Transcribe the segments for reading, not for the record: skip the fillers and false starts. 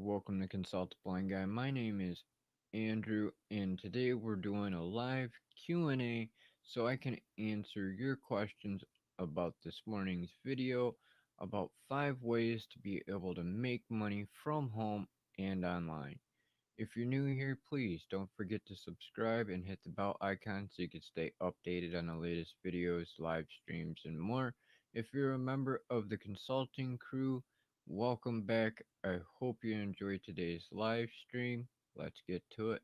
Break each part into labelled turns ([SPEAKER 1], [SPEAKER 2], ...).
[SPEAKER 1] Welcome to Consult the Blind Guy. My name is Andrew, and today we're doing a live Q&A so I can answer your questions about this morning's video about 5 ways to be able to make money from home and online. If you're new here, please don't forget to subscribe and hit the bell icon so you can stay updated on the latest videos, live streams, and more. If you're a member of the consulting crew, welcome back. I hope you enjoyed today's live stream. Let's get to it.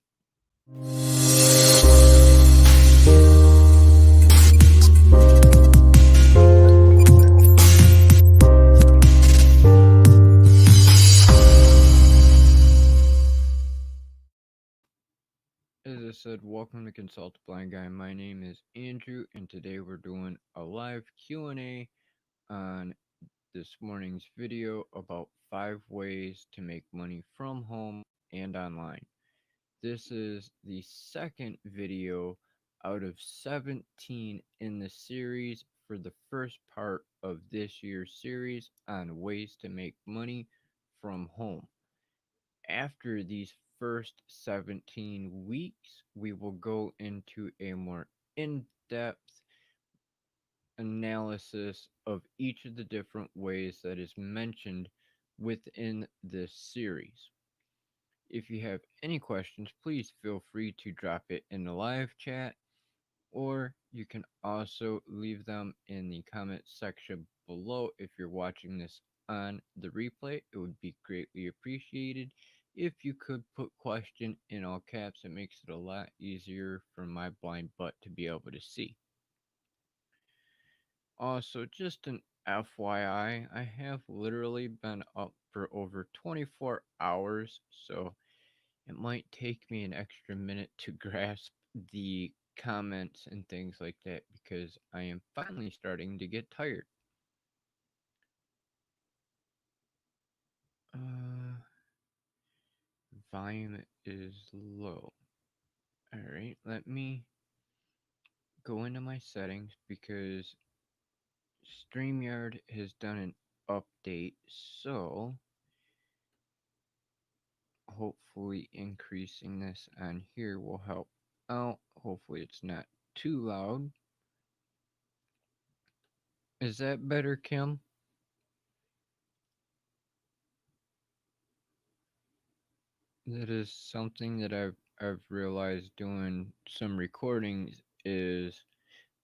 [SPEAKER 1] As I said, welcome to Consult the Blind Guy. My name is Andrew, and today we're doing a live Q&A on this morning's video about 5 ways to make money from home and online. This is the second video out of 17 in the series for the first part of this year's series on ways to make money from home. After these first 17 weeks, we will go into a more in-depth analysis of each of the different ways that is mentioned within this series. If you have any questions, please feel free to drop it in the live chat, or you can also leave them in the comment section below if you're watching this on the replay. It would be greatly appreciated if you could put question in all caps. It makes it a lot easier for my blind butt to be able to see. Also, just an FYI, I have literally been up for over 24 hours, so it might take me an extra minute to grasp the comments and things like that because I am finally starting to get tired. Volume is low. Alright, let me go into my settings because STREAMYARD has done an update, so hopefully increasing this on here will help out. Hopefully it's not too loud. Is that better, Kim? That is something that I've realized doing some recordings is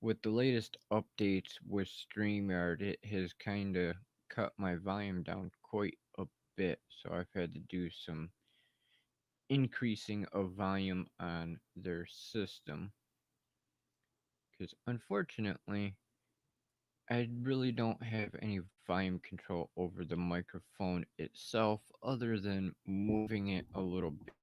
[SPEAKER 1] with the latest updates with StreamYard, it has kind of cut my volume down quite a bit, so I've had to do some increasing of volume on their system because unfortunately I really don't have any volume control over the microphone itself other than moving it a little bit.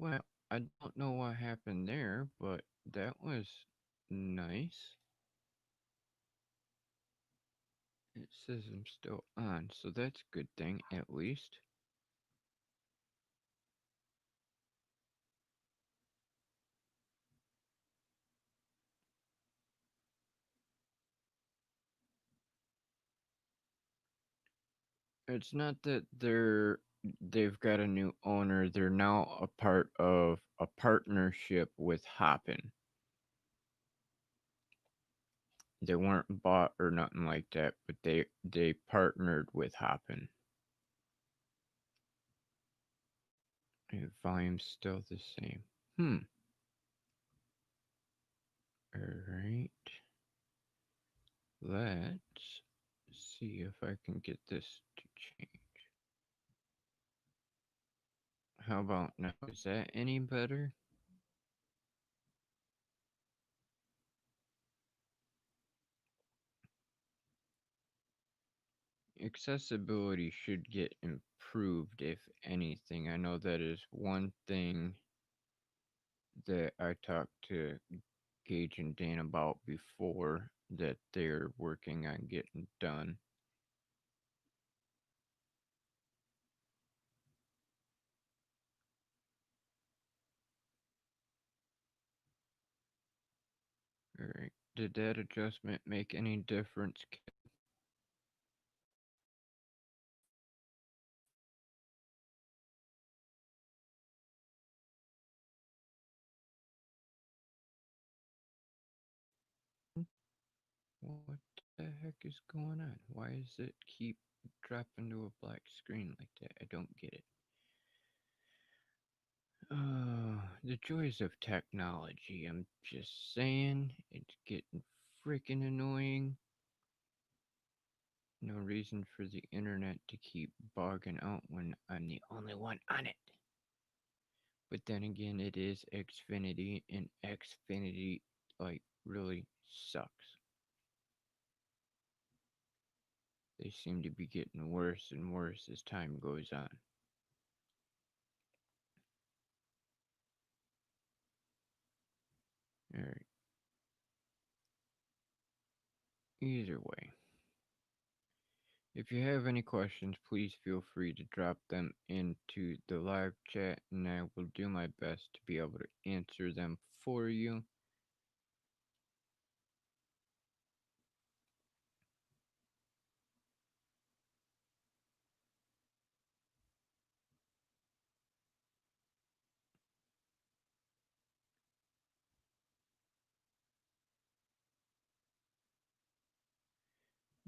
[SPEAKER 1] Well, I don't know what happened there, but that was nice. It says I'm still on, so that's a good thing at least. It's not that they've got a new owner. They're now a part of a partnership with Hoppin. They weren't bought or nothing like that, but they partnered with Hoppin. And volume's still the same. Alright. Let's see if I can get this to change. How about now? Is that any better? Accessibility should get improved, if anything. I know that is one thing that I talked to Gage and Dan about before that they're working on getting done. Alright. Did that adjustment make any difference? What the heck is going on? Why does it keep dropping to a black screen like that? I don't get it. The joys of technology. I'm just saying, it's getting freaking annoying. No reason for the internet to keep bogging out when I'm the only one on it. But then again, it is Xfinity, and Xfinity, like, really sucks. They seem to be getting worse and worse as time goes on. Alright. Either way, if you have any questions, please feel free to drop them into the live chat, and I will do my best to be able to answer them for you.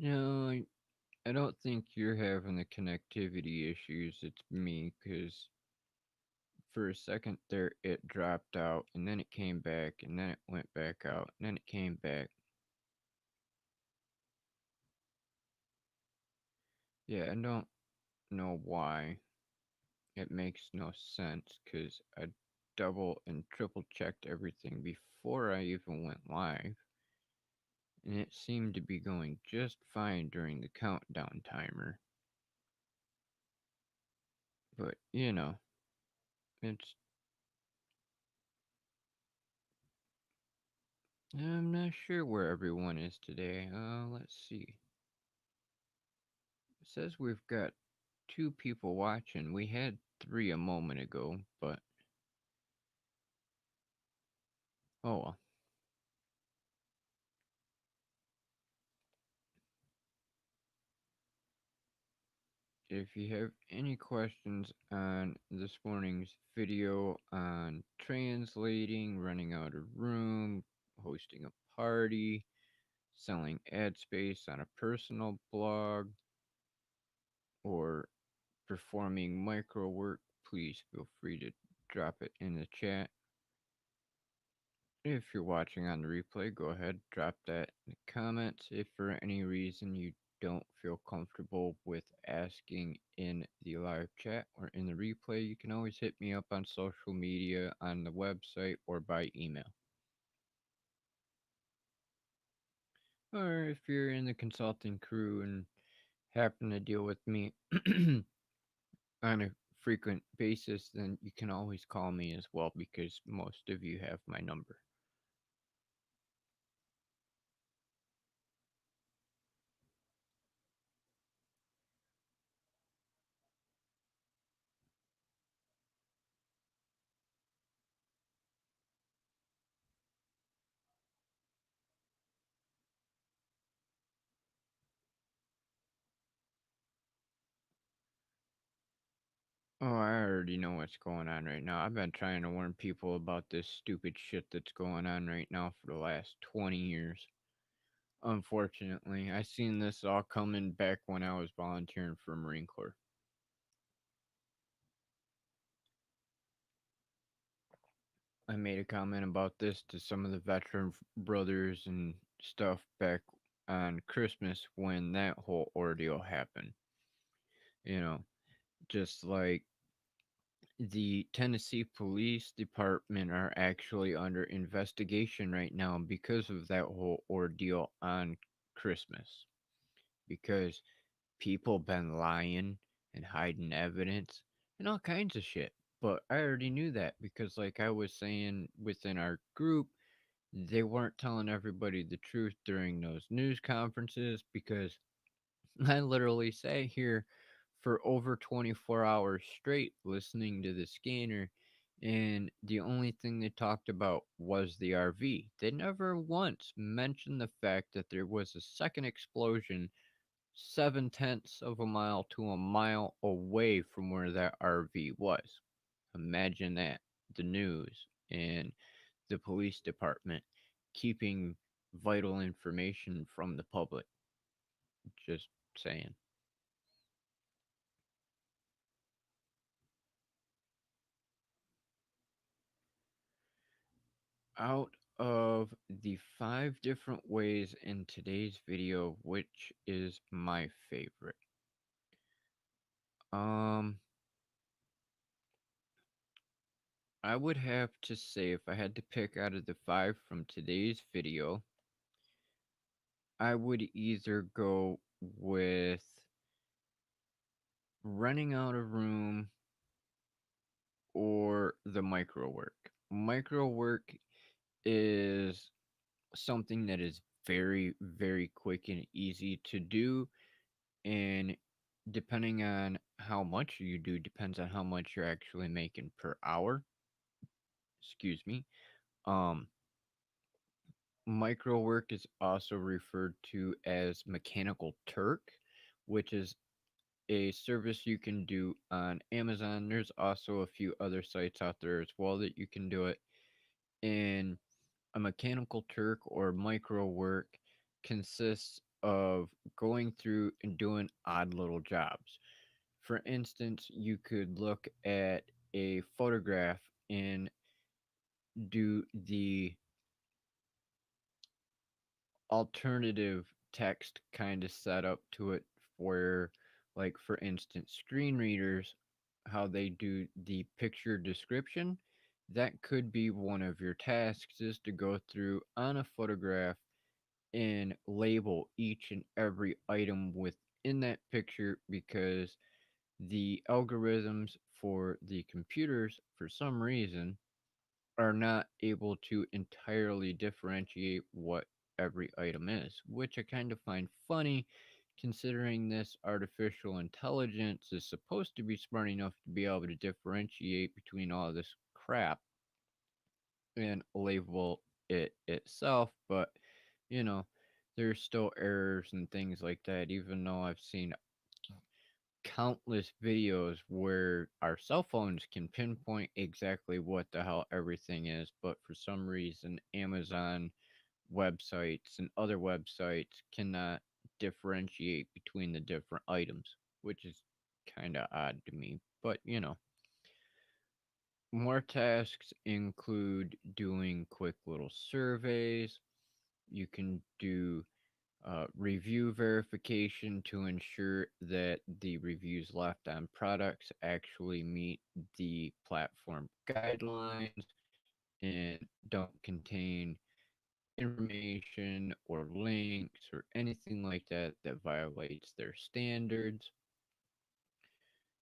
[SPEAKER 1] No, I don't think you're having the connectivity issues. It's me, because for a second there it dropped out, and then it came back, and then it went back out, and then it came back. Yeah, I don't know why. It makes no sense, because I double and triple checked everything before I even went live, and it seemed to be going just fine during the countdown timer. But, it's. I'm not sure where everyone is today. Let's see. It says we've got two people watching. We had three a moment ago, but oh well. If you have any questions on this morning's video on translating, running out of room, hosting a party, selling ad space on a personal blog, or performing micro work, please feel free to drop it in the chat. If you're watching on the replay, go ahead, drop that in the comments. If for any reason you don't feel comfortable with asking in the live chat or in the replay, you can always hit me up on social media, on the website, or by email. Or if you're in the consulting crew and happen to deal with me on a frequent basis, then you can always call me as well because most of you have my number. Oh, I already know what's going on right now. I've been trying to warn people about this stupid shit that's going on right now for the last 20 years. Unfortunately, I seen this all coming back when I was volunteering for Marine Corps. I made a comment about this to some of the veteran brothers and stuff back on Christmas when that whole ordeal happened. You know, just like the Tennessee Police Department are actually under investigation right now because of that whole ordeal on Christmas. Because people been lying and hiding evidence and all kinds of shit. But I already knew that because, like I was saying within our group, they weren't telling everybody the truth during those news conferences because I literally sat here for over 24 hours straight listening to the scanner, and the only thing they talked about was the RV. They never once mentioned the fact that there was a second explosion 7/10 of a mile to a mile away from where that RV was. Imagine that. The news and the police department keeping vital information from the public. Just saying. Out of the five different ways in today's video, which is my favorite? Um, I would have to say if I had to pick out of the five from today's video, I would either go with running out of room or the micro work. Micro work is something that is very, very quick and easy to do. And depending on how much you do, depends on how much you're actually making per hour. Excuse me. Um, Micro work is also referred to as Mechanical Turk, which is a service you can do on Amazon. There's also a few other sites out there as well that you can do it. And a Mechanical Turk or micro work consists of going through and doing odd little jobs. For instance, you could look at a photograph and do the alternative text kind of setup to it where, like, for instance, screen readers, how they do the picture description. That could be one of your tasks is to go through on a photograph and label each and every item within that picture because the algorithms for the computers, for some reason, are not able to entirely differentiate what every item is, which I kind of find funny considering this artificial intelligence is supposed to be smart enough to be able to differentiate between all this crap and label it itself, but you know, there's still errors and things like that, even though I've seen countless videos where our cell phones can pinpoint exactly what the hell everything is, but for some reason, Amazon websites and other websites cannot differentiate between the different items, which is kind of odd to me. But more tasks include doing quick little surveys. You can do review verification to ensure that the reviews left on products actually meet the platform guidelines and don't contain information or links or anything like that that violates their standards.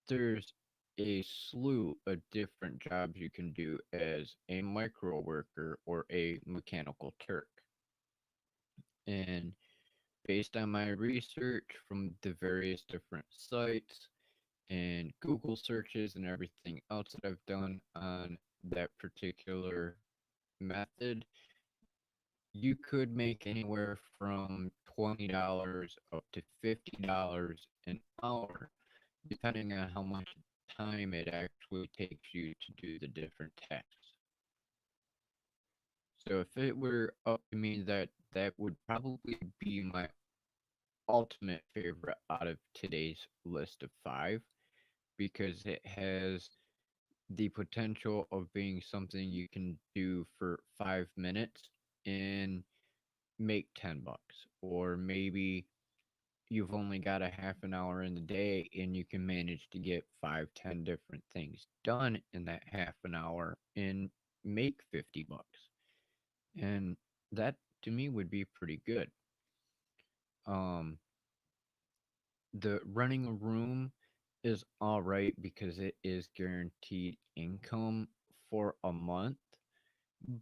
[SPEAKER 1] There's a slew of different jobs you can do as a micro worker or a mechanical Turk. And based on my research from the various different sites and Google searches and everything else that I've done on that particular method, you could make anywhere from $20 up to $50 an hour, depending on how much time it actually takes you to do the different tasks. So if it were up to me, that would probably be my ultimate favorite out of today's list of five, because it has the potential of being something you can do for 5 minutes and make $10, or maybe you've only got a half an hour in the day and you can manage to get 5, 10 different things done in that half an hour and make $50. And that to me would be pretty good. Um, the running a room is all right because it is guaranteed income for a month.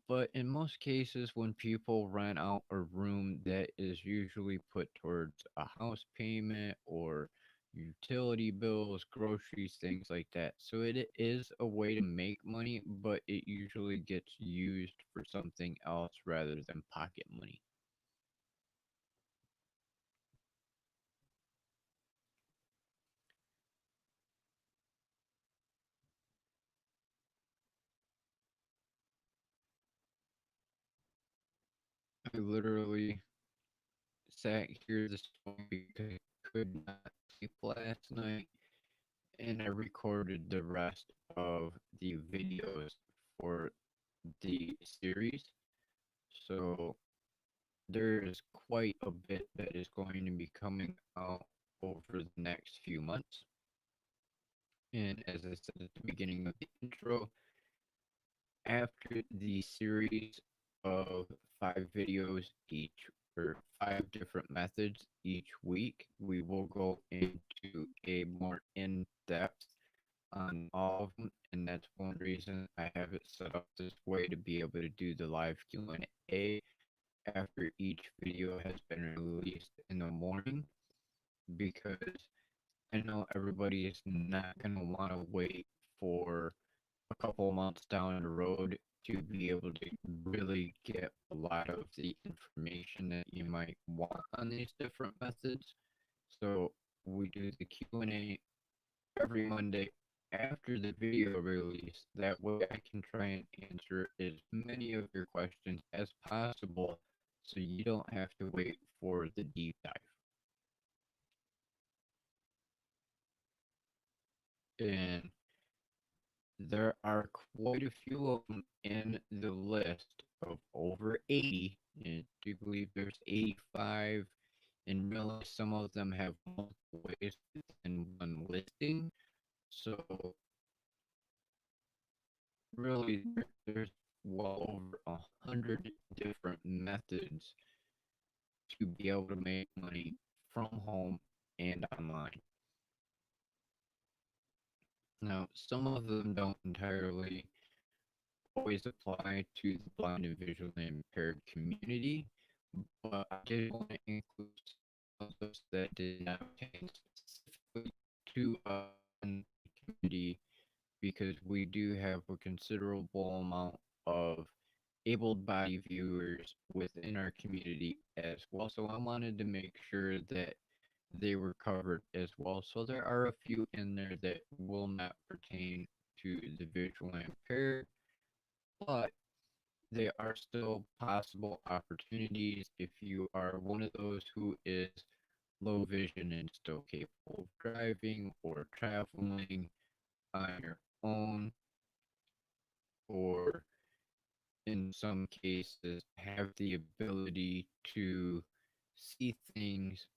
[SPEAKER 1] But in most cases, when people rent out a room, that is usually put towards a house payment or utility bills, groceries, things like that. So it is a way to make money, but it usually gets used for something else rather than pocket money. I literally sat here this morning because I could not sleep last night, and I recorded the rest of the videos for the series. So there is quite a bit that is going to be coming out over the next few months. And as I said at the beginning of the intro, after the series of 5 videos each, or 5 different methods each week, we will go into a more in-depth on all of them, and that's one reason I have it set up this way, to be able to do the live Q&A after each video has been released in the morning, because I know everybody is not going to want to wait for a couple months down the road to be able to really get a lot of the information that you might want on these different methods. So we do the Q&A every Monday after the video release. That way I can try and answer as many of your questions as possible so you don't have to wait for the deep dive. And there are quite a few of them in the list of over 80. And I do believe there's 85, and really some of them have multiple ways within one listing. So really, there's well over 100 different methods to be able to make money from home and online. Now, some of them don't entirely always apply to the blind and visually impaired community, but I did want to include some of those that did not pertain specifically to the community, because we do have a considerable amount of able body viewers within our community as well. So I wanted to make sure that they were covered as well. So there are a few in there that will not pertain to the visually impaired, but they are still possible opportunities if you are one of those who is low vision and still capable of driving or traveling on your own, or in some cases have the ability to see things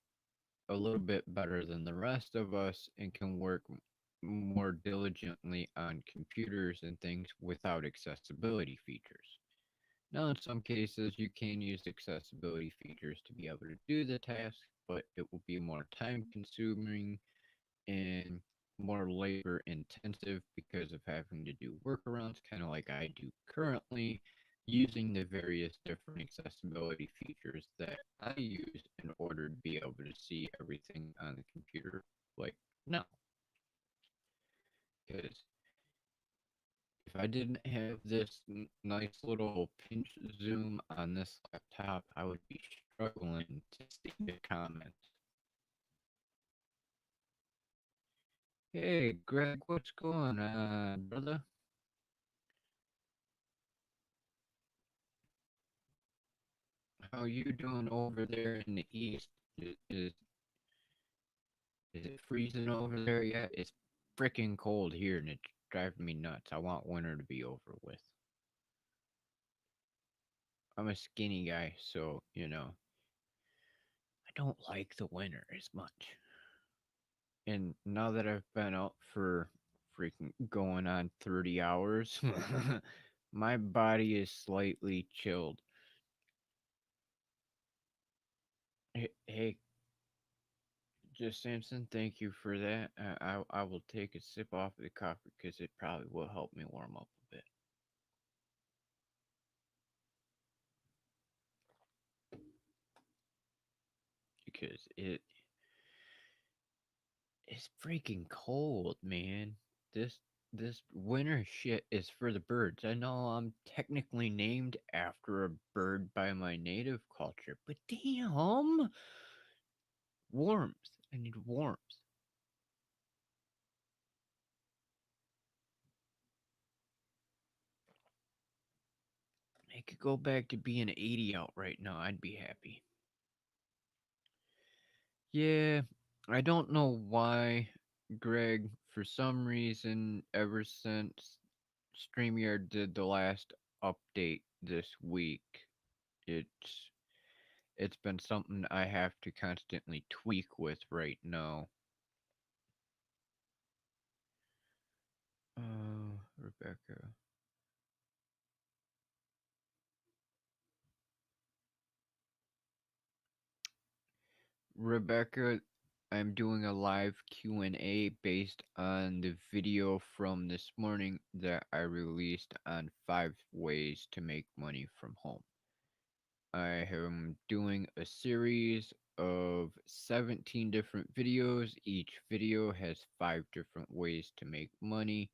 [SPEAKER 1] a little bit better than the rest of us and can work more diligently on computers and things without accessibility features. Now, in some cases, you can use accessibility features to be able to do the task, but it will be more time consuming and more labor intensive because of having to do workarounds, kind of like I do currently, using the various different accessibility features that I use in order to be able to see everything on the computer like now. Because if I didn't have this nice little pinch zoom on this laptop, I would be struggling to see the comments. Hey, Greg, what's going on, brother? How you doing over there in the east? Is it freezing over there yet? It's freaking cold here and it's driving me nuts. I want winter to be over with. I'm a skinny guy, so I don't like the winter as much. And now that I've been out for freaking going on 30 hours, my body is slightly chilled. Hey, just Samson, thank you for that. I will take a sip off of the coffee because it probably will help me warm up a bit. Because it's freaking cold, man. This this winter shit is for the birds. I know I'm technically named after a bird by my native culture, but damn, warmth. I need warmth. I could go back to being 80 out right now. I'd be happy. Yeah, I don't know why, Greg. For some reason, ever since StreamYard did the last update this week, it's it's been something I have to constantly tweak with right now. Rebecca. Rebecca, I'm doing a live Q&A based on the video from this morning that I released on 5 ways to make money from home. I am doing a series of 17 different videos. Each video has 5 different ways to make money,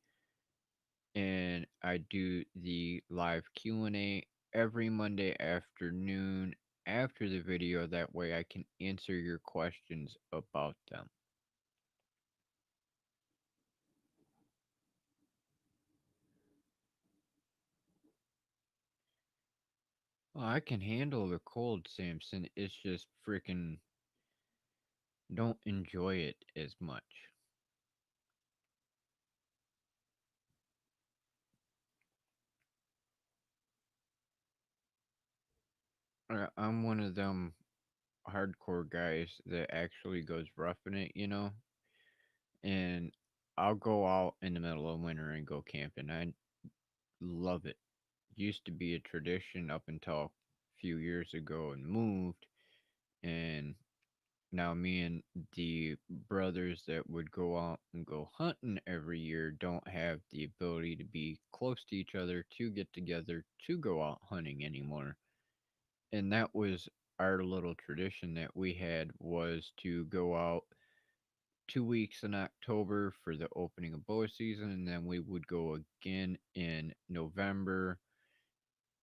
[SPEAKER 1] and I do the live Q&A every Monday afternoon after the video. That way I can answer your questions about them. Well, I can handle the cold, Samson. It's just freaking don't enjoy it as much. I'm one of them hardcore guys that actually goes rough in it. And I'll go out in the middle of winter and go camping. I love it. Used to be a tradition up until a few years ago and moved. And now me and the brothers that would go out and go hunting every year don't have the ability to be close to each other to get together to go out hunting anymore. And that was our little tradition that we had, was to go out 2 weeks in October for the opening of bow season, and then we would go again in November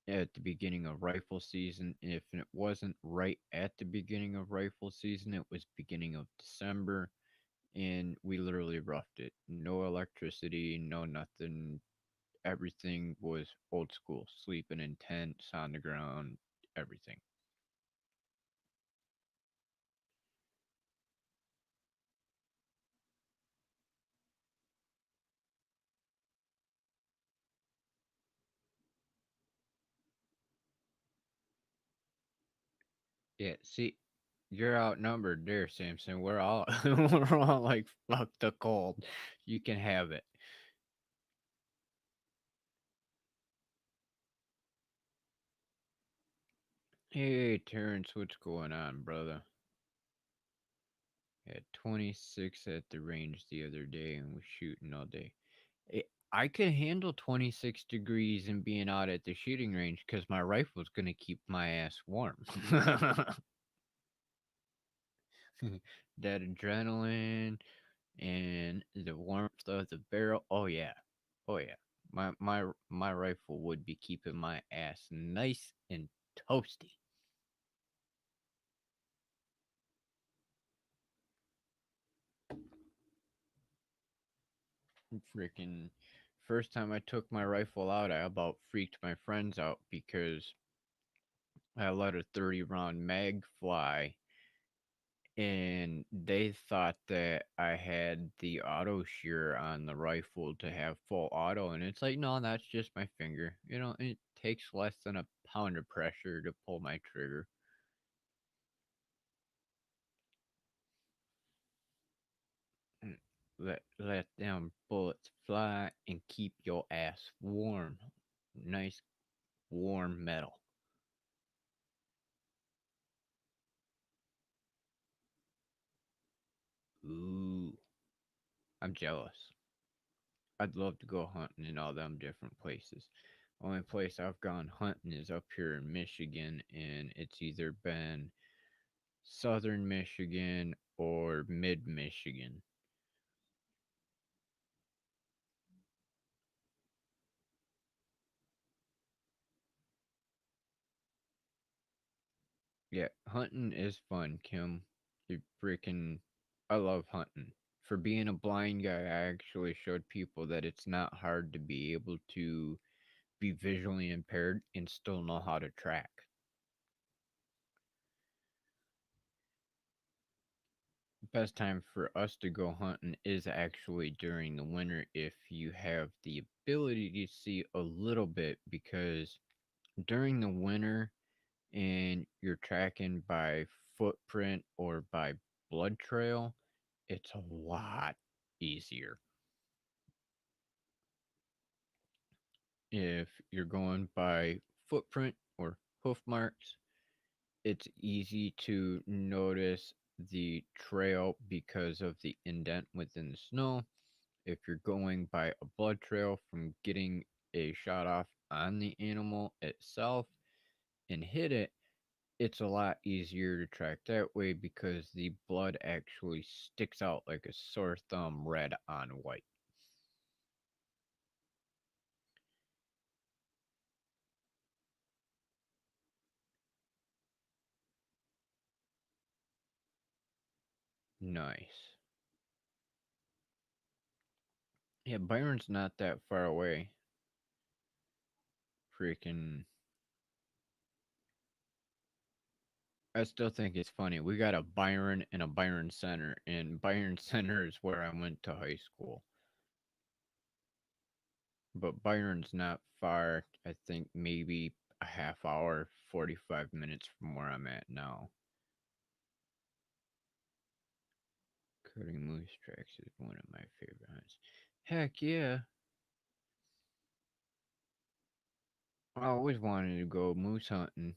[SPEAKER 1] at the beginning of rifle season. If it wasn't right at the beginning of rifle season, it was beginning of December, and we literally roughed it. No electricity, no nothing. Everything was old school, sleeping in tents on the ground, everything. Yeah, see, you're outnumbered there, Samson. We're all we're all like fuck the cold. You can have it. Hey, Terrence, what's going on, brother? Had 26 at the range the other day and was shooting all day. I could handle 26 degrees and being out at the shooting range because my rifle's going to keep my ass warm. That adrenaline and the warmth of the barrel. Oh yeah. Oh yeah. My rifle would be keeping my ass nice and toasty. Freaking first time I took my rifle out, I about freaked my friends out because I let a 30 round mag fly and they thought that I had the auto shear on the rifle to have full auto, and it's like, no, that's just my finger. It takes less than a pound of pressure to pull my trigger. Mm, let them bullets fly and keep your ass warm. Nice warm metal. Ooh, I'm jealous. I'd love to go hunting in all them different places. Only place I've gone hunting is up here in Michigan, and it's either been southern Michigan or mid Michigan. Yeah, hunting is fun, Kim. You freaking. I love hunting. For being a blind guy, I actually showed people that it's not hard to be able to be visually impaired and still know how to track. Best time for us to go hunting is actually during the winter if you have the ability to see a little bit, because during the winter and you're tracking by footprint or by blood trail, it's a lot easier. If you're going by footprint or hoof marks, it's easy to notice the trail because of the indent within the snow. If you're going by a blood trail from getting a shot off on the animal itself and hit it, it's a lot easier to track that way because the blood actually sticks out like a sore thumb red on white. Nice. Yeah, Byron's not that far away. Freaking. I still think it's funny. We got a Byron and a Byron Center, and Byron Center is where I went to high school. But Byron's not far. I think maybe a half hour, 45 minutes from where I'm at now. Cutting moose tracks is one of my favorite hunts. Heck yeah. I always wanted to go moose hunting.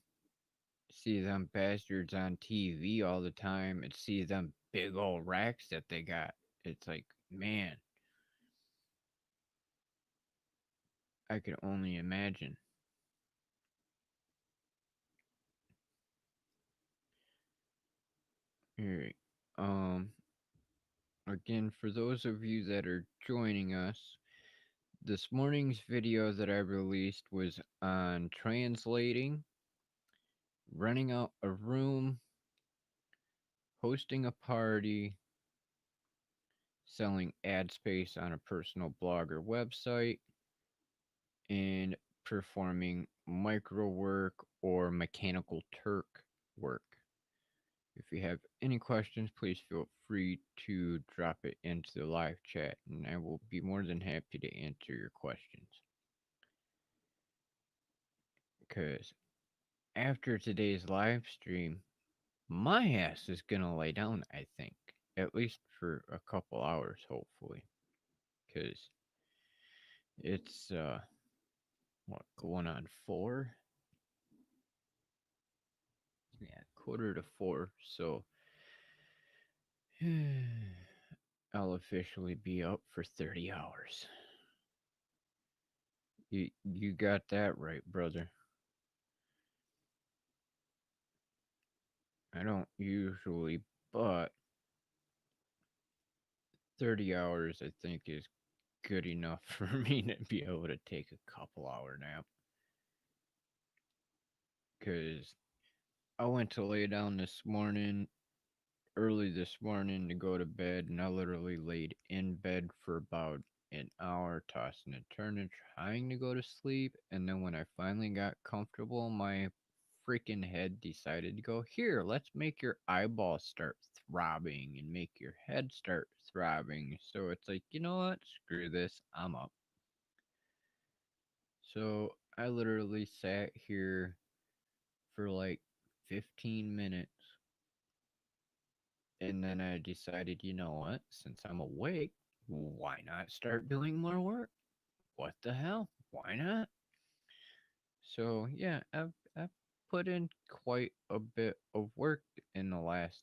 [SPEAKER 1] See them bastards on TV all the time and see them big old racks that they got. It's like, man, I could only imagine. Alright. Um, Again, for those of you that are joining us, this morning's video that I released was on translating, renting out a room, hosting a party, selling ad space on a personal blog or website, and performing micro work or mechanical Turk work. If you have any questions, please feel free to drop it into the live chat, and I will be more than happy to answer your questions. Because after today's live stream, my ass is gonna lay down, I think. At least for a couple hours, hopefully. Because it's, what, going on 4? Yeah, quarter to 4. So, I'll officially be up for 30 hours. You got that right, brother. I don't usually, but 30 hours I think is good enough for me to be able to take a couple-hour nap. Because I went to lay down this morning, early this morning to go to bed, and I literally laid in bed for about an hour, tossing and turning, trying to go to sleep. And then when I finally got comfortable, my freaking head decided to go, here, let's make your eyeballs start throbbing and make your head start throbbing. So it's like, you know what? Screw this. I'm up. So I literally sat here for like 15 minutes. And then I decided, you know what? Since I'm awake, why not start doing more work? What the hell? Why not? So yeah, I've put in quite a bit of work in the last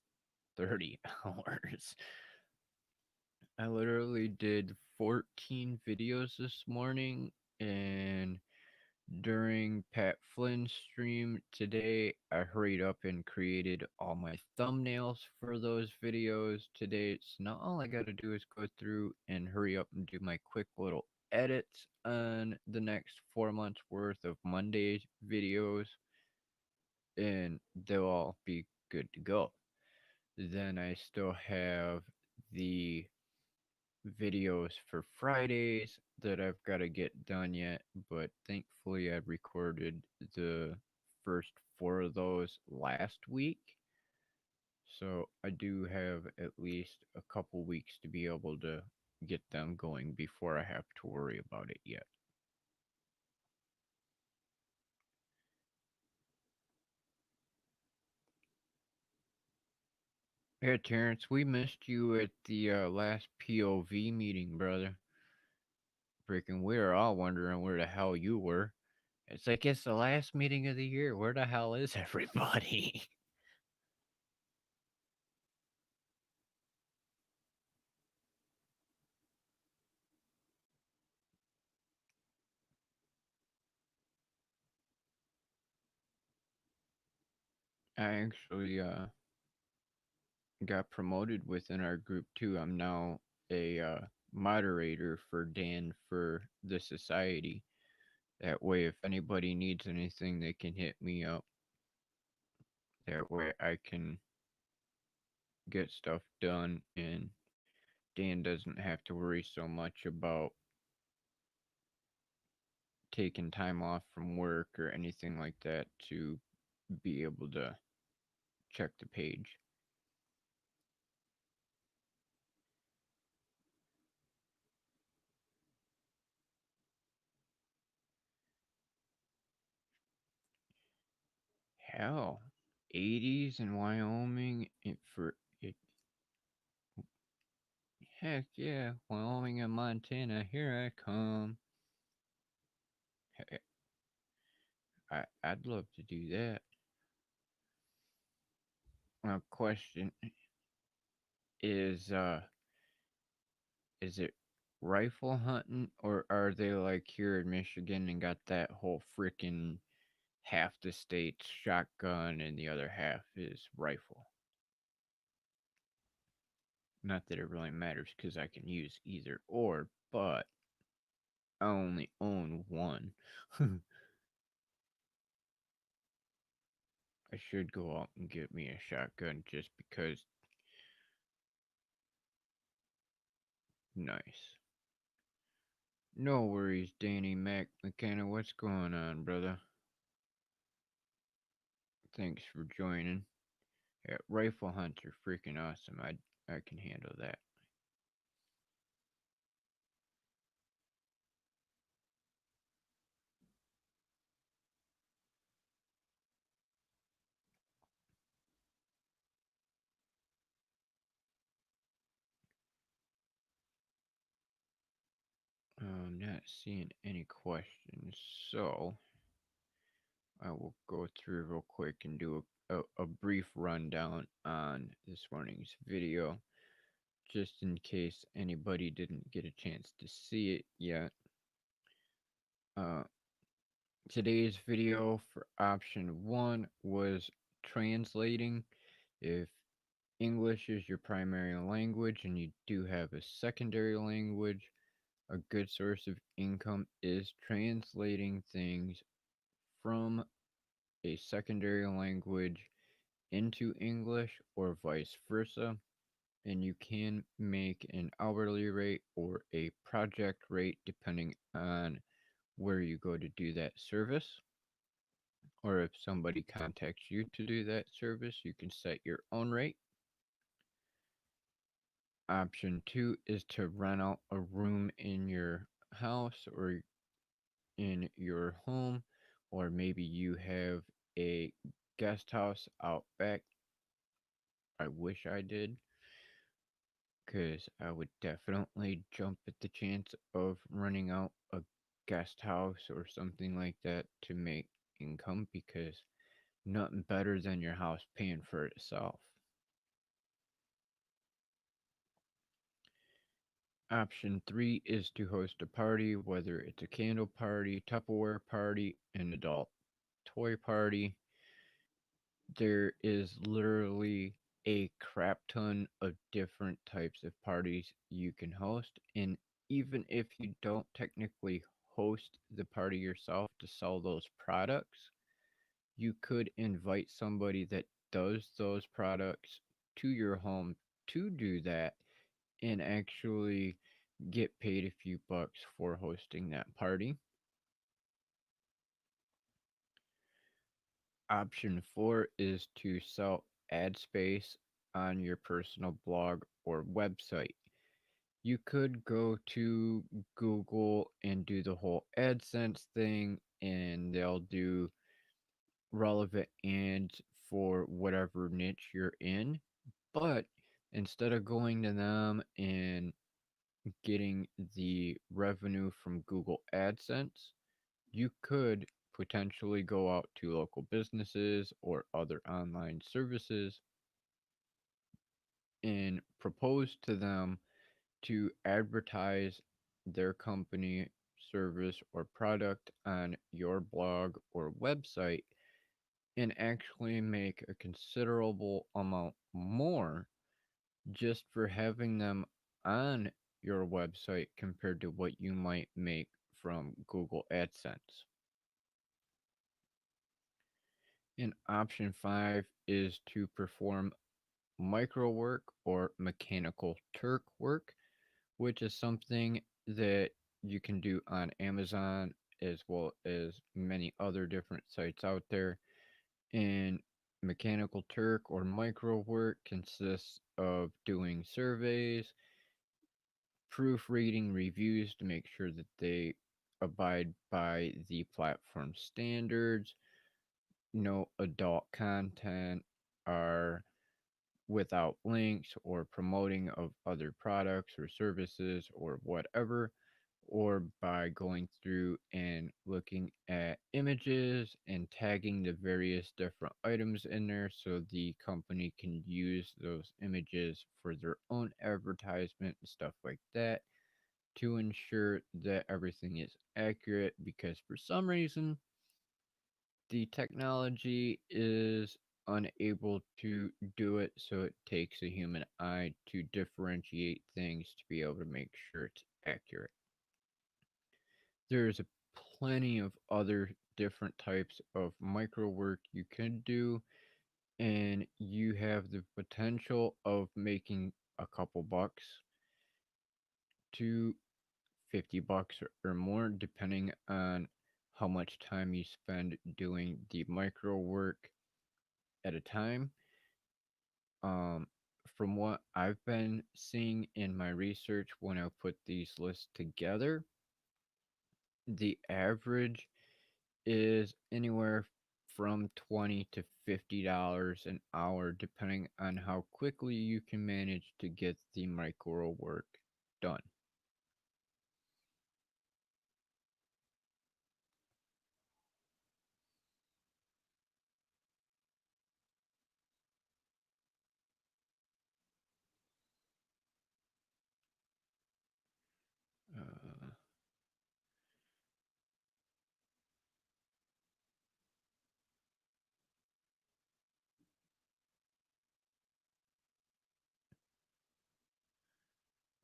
[SPEAKER 1] 30 hours. I literally did 14 videos this morning, and during Pat Flynn's stream today, I hurried up and created all my thumbnails for those videos today. So now all I gotta do is go through and hurry up and do my quick little edits on the next 4 months worth of Monday's videos, and they'll all be good to go. Then I still have the videos for Fridays that I've got to get done yet, but thankfully I recorded the first four of those last week. So I do have at least a couple weeks to be able to get them going before I have to worry about it yet. Yeah, Terrence, we missed you at the last POV meeting, brother. Freaking, we were all wondering where the hell you were. It's like it's the last meeting of the year. Where the hell is everybody? I actually got promoted within our group too. I'm now a moderator for Dan for the society. That way, if anybody needs anything, they can hit me up. That way, I can get stuff done, and Dan doesn't have to worry so much about taking time off from work or anything like that to be able to check the page. Hell, 80s in Wyoming for it. Heck yeah, Wyoming and Montana, here I come. I'd love to do that. My question is it rifle hunting, or are they like here in Michigan and got that whole freaking half the state's shotgun and the other half is rifle? Not that it really matters because I can use either or, but I only own one. I should go out and get me a shotgun just because. Nice. No worries, Danny Mac McKenna. What's going on, brother? Thanks for joining. Yeah, rifle hunts are freaking awesome. I can handle that. I'm not seeing any questions, so I will go through real quick and do a brief rundown on this morning's video. just in case anybody didn't get a chance to see it yet. Uh, Today's video for option one was translating. If English is your primary language and you do have a secondary language, a good source of income is translating things from a secondary language into English or vice versa. And you can make an hourly rate or a project rate depending on where you go to do that service. Or if somebody contacts you to do that service, you can set your own rate. Option two is to rent out a room in your house or in your home, or maybe you have a guest house out back. I wish I did, because I would definitely jump at the chance of running out a guest house or something like that to make income, because nothing better than your house paying for itself. Option three is to host a party, whether it's a candle party, Tupperware party, an adult toy party. There is literally a crap ton of different types of parties you can host. And even if you don't technically host the party yourself to sell those products, you could invite somebody that does those products to your home to do that and actually get paid a few bucks for hosting that party. Option four is to sell ad space on your personal blog or website. You could go to Google and do the whole AdSense thing, and they'll do relevant ads for whatever niche you're in. But instead of going to them and getting the revenue from Google AdSense, you could potentially go out to local businesses or other online services and propose to them to advertise their company, service, or product on your blog or website and actually make a considerable amount more just for having them on your website compared to what you might make from Google AdSense. And option five is to perform micro work or mechanical Turk work, which is something that you can do on Amazon as well as many other different sites out there. And mechanical Turk or micro work consists of doing surveys, proofreading reviews to make sure that they abide by the platform standards, no adult content are without links or promoting of other products or services or whatever, or by going through and looking at images and tagging the various different items in there so the company can use those images for their own advertisement and stuff like that to ensure that everything is accurate, because for some reason the technology is unable to do it, so it takes a human eye to differentiate things to be able to make sure it's accurate. There's plenty of other different types of micro work you can do, and you have the potential of making a couple bucks to 50 bucks or more, depending on how much time you spend doing the micro work at a time. Um, from what I've been seeing in my research when I put these lists together, the average is anywhere from $20 to $50 an hour, depending on how quickly you can manage to get the micro work done.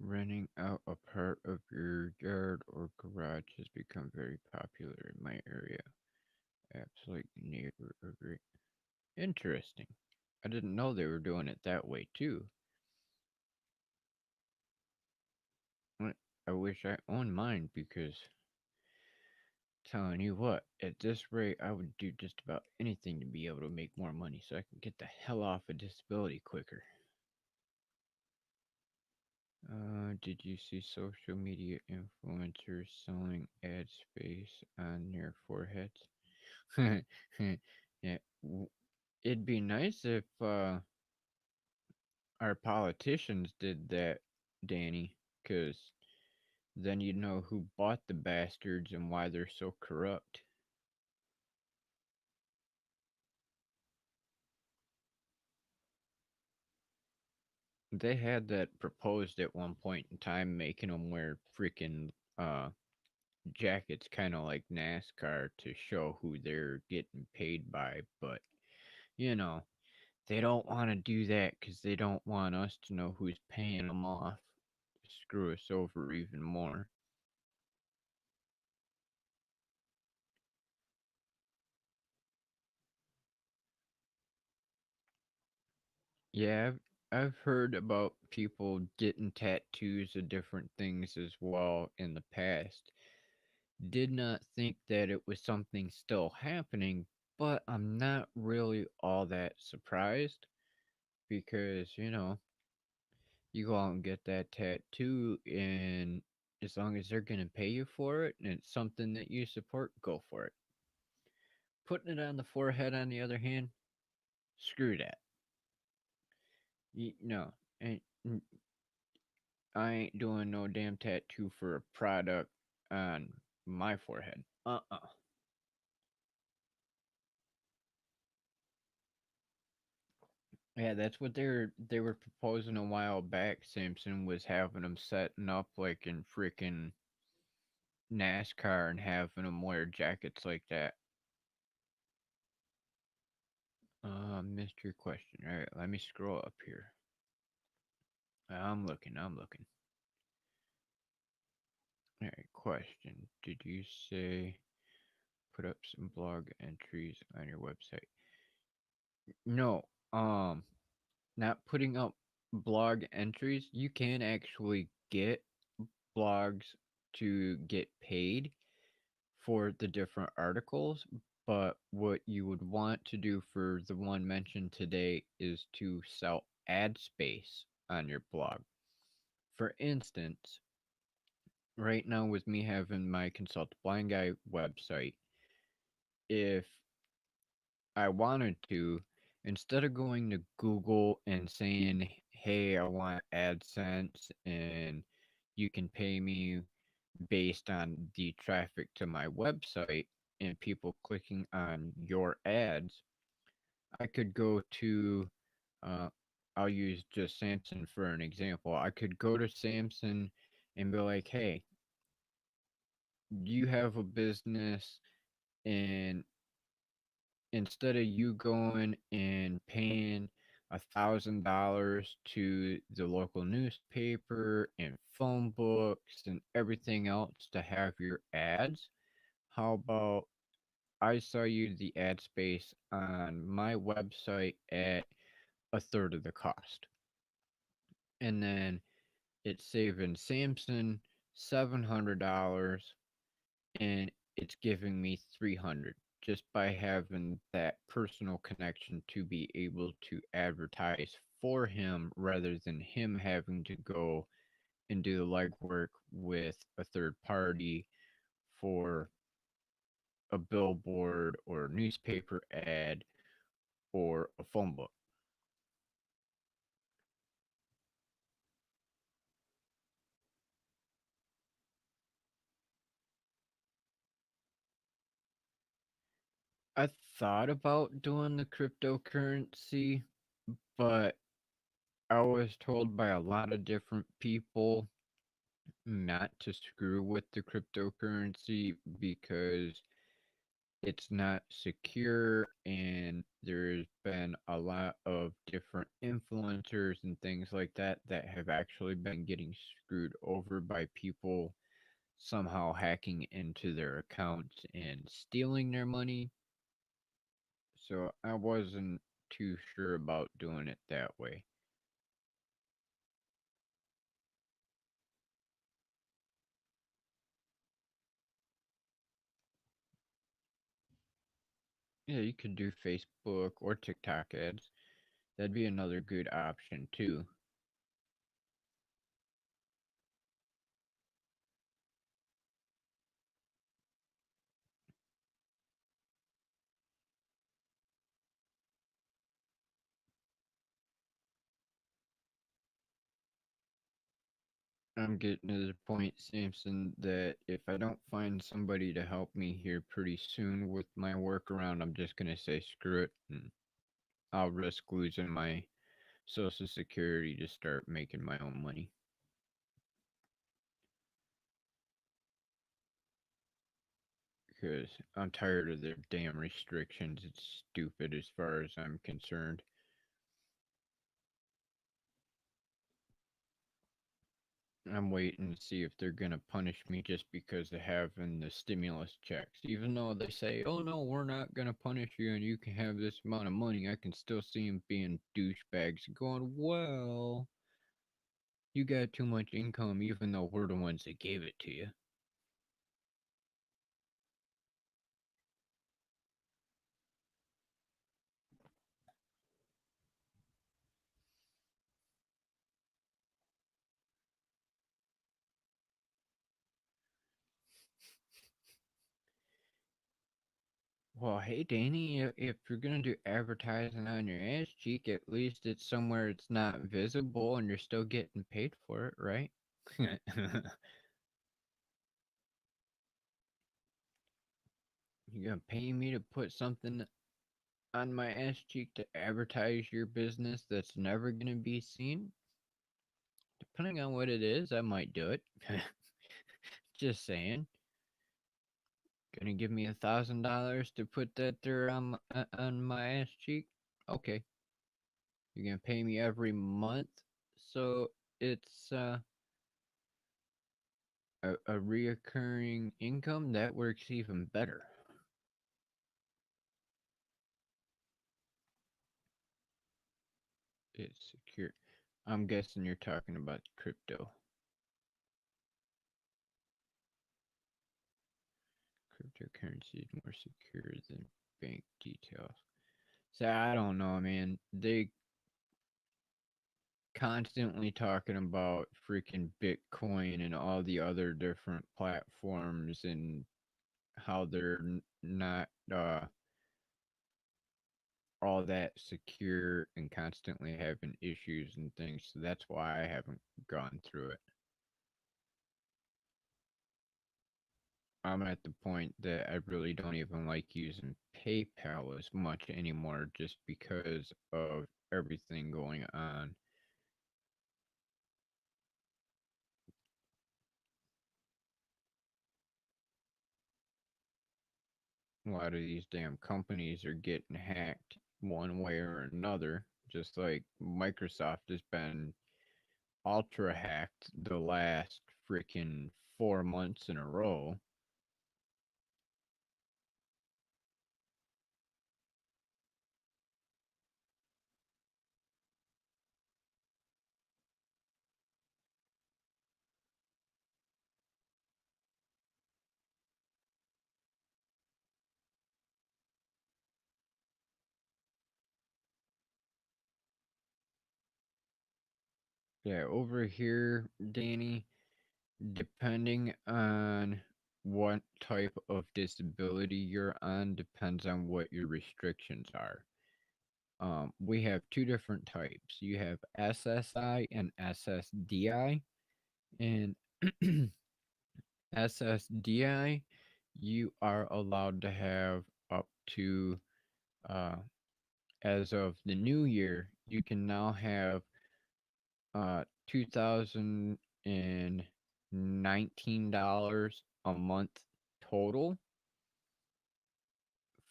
[SPEAKER 1] Renting out a part of your yard or garage has become very popular in my area. Apps like Neighbor agree. Interesting. I didn't know they were doing it that way too. I I wish I owned mine because telling you what, at this rate, I would do just about anything to be able to make more money so I can get the hell off of disability quicker. Did you see social media influencers selling ad space on their foreheads? Yeah, it'd be nice if our politicians did that, Danny, because then you'd know who bought the bastards and why they're so corrupt. They had that proposed at one point in time, making them wear freaking uh jackets, kind of like NASCAR, to show who they're getting paid by. But you know, they don't want to do that because they don't want us to know who's paying them off. Screw us over even more. Yeah, I've heard about people getting tattoos of different things as well in the past. Did not think that it was something still happening, but I'm not really all that surprised because, you go out and get that tattoo, and as long as they're going to pay you for it and it's something that you support, go for it. Putting it on the forehead, on the other hand, screw that. No, ain't, I ain't doing no damn tattoo for a product on my forehead. Yeah, that's what they were proposing a while back. Simpson was having them setting up like in freaking NASCAR and having them wear jackets like that. Missed your question. All right, let me scroll up here. I'm looking. I'm looking. All right, question. Did you say put up some blog entries on your website? No. Not putting up blog entries. You can actually get blogs to get paid for the different articles, but what you would want to do for the one mentioned today is to sell ad space on your blog. For instance, right now with me having my Consult the Blind Guy website, if I wanted to, instead of going to Google and saying, hey, I want AdSense and you can pay me based on the traffic to my website and people clicking on your ads, I could go to, uh, I'll use just Samson for an example. I could go to Samson and be like, hey, you have a business, and instead of you going and paying $1,000 to the local newspaper and phone books and everything else to have your ads, how about I sell you the ad space on my website at a third of the cost? And then it's saving Samson $700 and it's giving me 300 just by having that personal connection to be able to advertise for him rather than him having to go and do the legwork with a third party for a billboard or newspaper ad or a phone book. I thought about doing the cryptocurrency, but I was told by a lot of different people not to screw with the cryptocurrency because it's not secure, and there's been a lot of different influencers and things like that that have actually been getting screwed over by people somehow hacking into their accounts and stealing their money. So I wasn't too sure about doing it that way. Yeah, you could do Facebook or TikTok ads. That'd be another good option too. I'm getting to the point, Samson, that if I don't find somebody to help me here pretty soon with my workaround, I'm just gonna say screw it, and I'll risk losing my Social Security to start making my own money. Because I'm tired of their damn restrictions. It's stupid as far as I'm concerned. I'm waiting to see if they're gonna punish me just because of having the stimulus checks. Even though they say, "Oh no, we're not gonna punish you, and you can have this amount of money," I can still see them being douchebags, going, "Well, you got too much income, even though we're the ones that gave it to you." Well, hey Danny, if you're gonna do advertising on your ass cheek, at least it's somewhere it's not visible and you're still getting paid for it, right? You gonna pay me to put something on my ass cheek to advertise your business that's never gonna be seen? Depending on what it is, I might do it. Just saying. Gonna give me $1,000 to put that there on my ass cheek? Okay. You're gonna pay me every month, so it's a reoccurring income that works even better. It's secure. I'm guessing you're talking about crypto. Cryptocurrency is more secure than bank details. So I don't know, man. They constantly talking about freaking Bitcoin and all the other different platforms and how they're not all that secure and constantly having issues and things. So that's why I haven't gone through it. I'm at the point that I really don't even like using PayPal as much anymore just because of everything going on. A lot of these damn companies are getting hacked one way or another, just like Microsoft has been ultra hacked the last freaking 4 months in a row. Yeah, over here, Danny, depending on what type of disability you're on, depends on what your restrictions are. We have two different types. You have SSI and SSDI. And SSDI, you are allowed to have up to, uh, as of the new year, you can now have $2,019 a month total.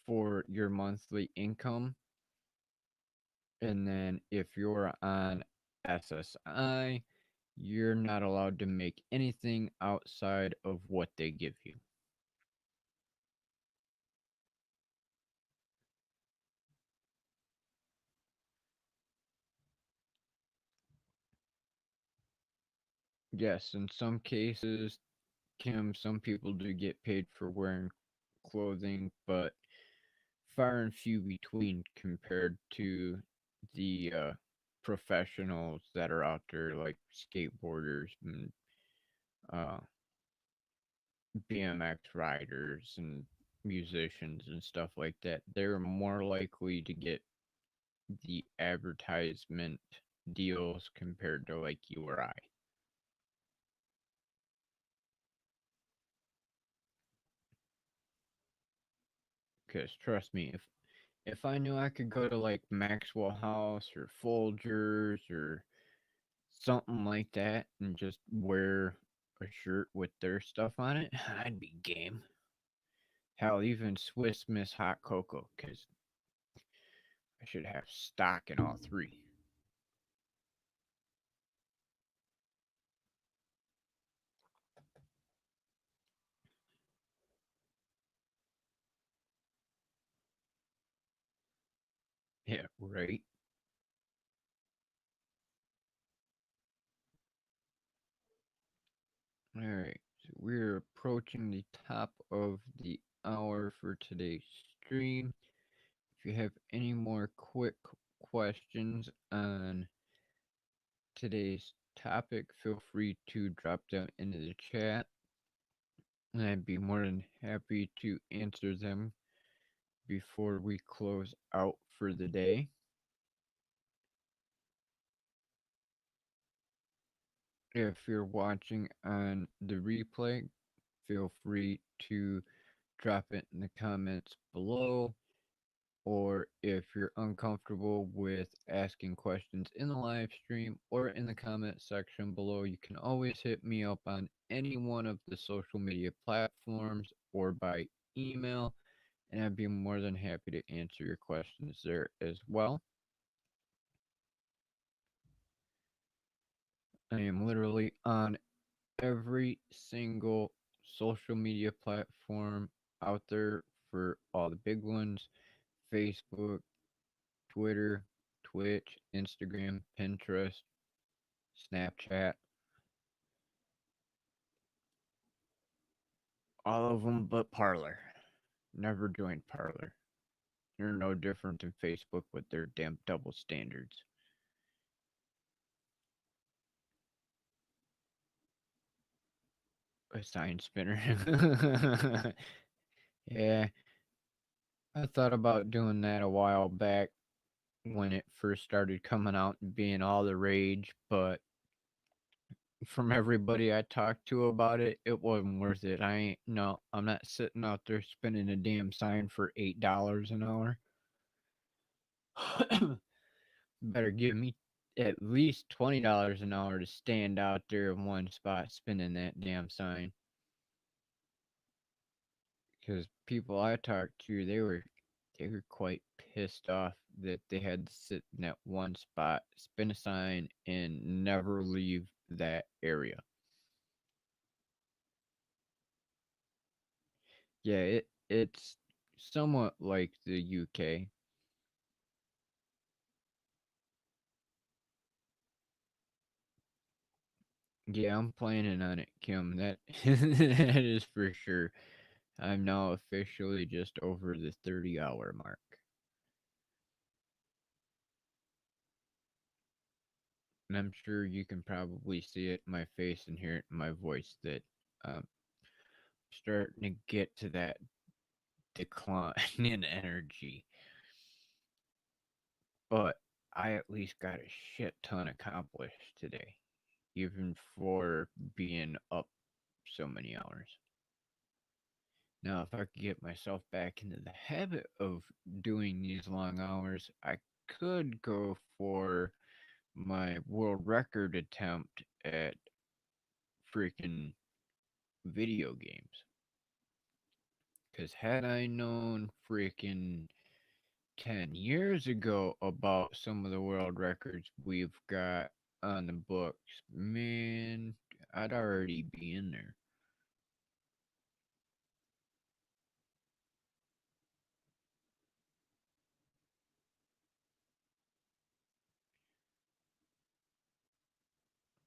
[SPEAKER 1] for your monthly income. And then if you're on SSI, you're not allowed to make anything outside of what they give you. Yes, in some cases, Kim, some people do get paid for wearing clothing, but far and few between compared to the professionals that are out there, like skateboarders and uh, BMX riders and musicians and stuff like that. They're more likely to get the advertisement deals compared to like you or I. Because trust me, if I knew I could go to like Maxwell House or Folgers or something like that and just wear a shirt with their stuff on it, I'd be game. Hell, even Swiss Miss Hot Cocoa, because I should have stock in all three. Yeah, right. All right, so we're approaching the top of the hour for today's stream. If you have any more quick questions on today's topic, feel free to drop down into the chat, and I'd be more than happy to answer them before we close out for the day. If you're watching on the replay, feel free to drop it in the comments below. Or if you're uncomfortable with asking questions in the live stream or in the comment section below, you can always hit me up on any one of the social media platforms or by email, and I'd be more than happy to answer your questions there as well. I am literally on every single social media platform out there for all the big ones: Facebook, Twitter, Twitch, Instagram, Pinterest, Snapchat, all of them but Parlor. Never joined Parlor. They're no different than Facebook with their damn double standards. A sign spinner. Yeah, I thought about doing that a while back when it first started coming out and being all the rage, but from everybody I talked to about it, it wasn't worth it. I ain't no, I'm not sitting out there spinning a damn sign for $8 an hour. Better give me at least $20 an hour to stand out there in one spot spinning that damn sign. Because people I talked to, they were quite pissed off that they had to sit in that one spot, spin a sign, and never leave that area. Yeah, it's somewhat like the UK. Yeah, I'm planning on it, Kim. That that is for sure. I'm now officially just over the 30-hour mark. And I'm sure you can probably see it in my face and hear it in my voice that I'm starting to get to that decline in energy. But I at least got a shit ton accomplished today, even for being up so many hours. Now, if I could get myself back into the habit of doing these long hours, I could go for my world record attempt at freaking video games. Because had I known freaking 10 years ago about some of the world records we've got on the books, man, I'd already be in there.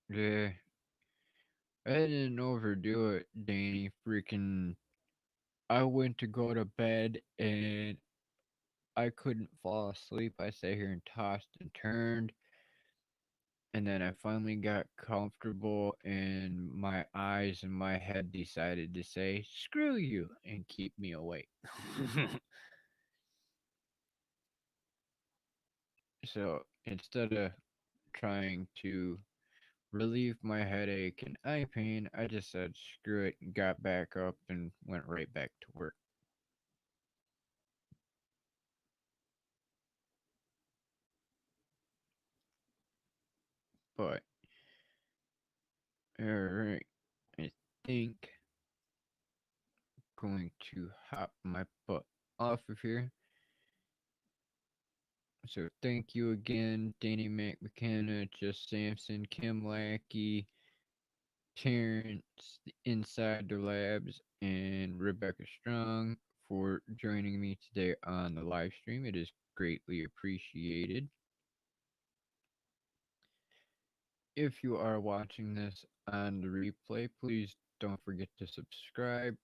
[SPEAKER 1] Yeah, I didn't overdo it, Danny. Freaking, I went to go to bed and I couldn't fall asleep. I sat here and tossed and turned. And then I finally got comfortable, and my eyes and my head decided to say, screw you, and keep me awake. So instead of trying to relieve my headache and eye pain, I just said, screw it, and got back up and went right back to work. But, alright, I think going to hop my butt off of here. So thank you again, Danny McMcKenna, Just Sampson, Kim Lackey, Terrence, the Insider Labs, and Rebecca Strong for joining me today on the live stream. It is greatly appreciated. If you are watching this on the replay, please don't forget to subscribe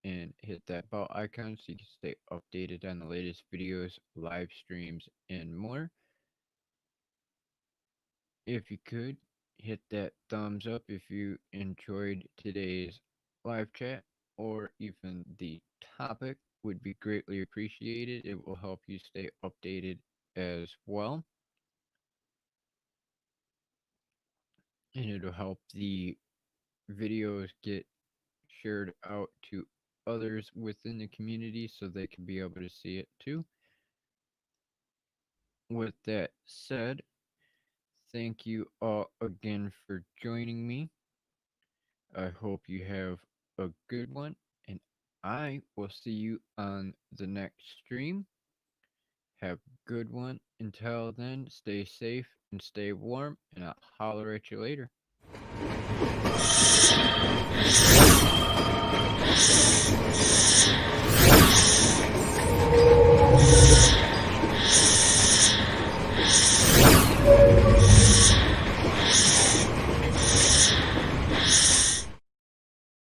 [SPEAKER 1] and hit that bell icon so you can stay updated on the latest videos, live streams, and more. If you could, hit that thumbs up if you enjoyed today's live chat or even the topic would be greatly appreciated. It will help you stay updated as well. And it'll help the videos get shared out to others within the community so they can be able to see it too. With that said, thank you all again for joining me. I hope you have a good one, and I will see you on the next stream. Have a good one. Until then, stay safe and stay warm, and I'll holler at you later.